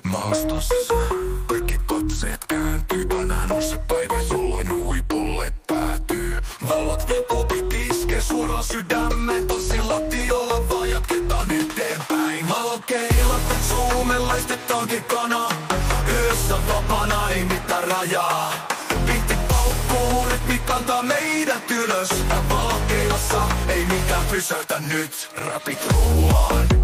Maastossa kaikki katseet kääntyy. Tänään on se päivä, jolloin huipulle päätyy. Valot vipupit iske suoraan sydämeen. Tossi lattialla vaan jatketaan eteenpäin. Valot keilat, et suomalaistetaankin kana. Yössä vapaana ei mitään rajaa. Bitti paukkuu, rytmi kantaa meidät ylös. Valot keilassa ei mikään pysäytä nyt. Rapit rullaan.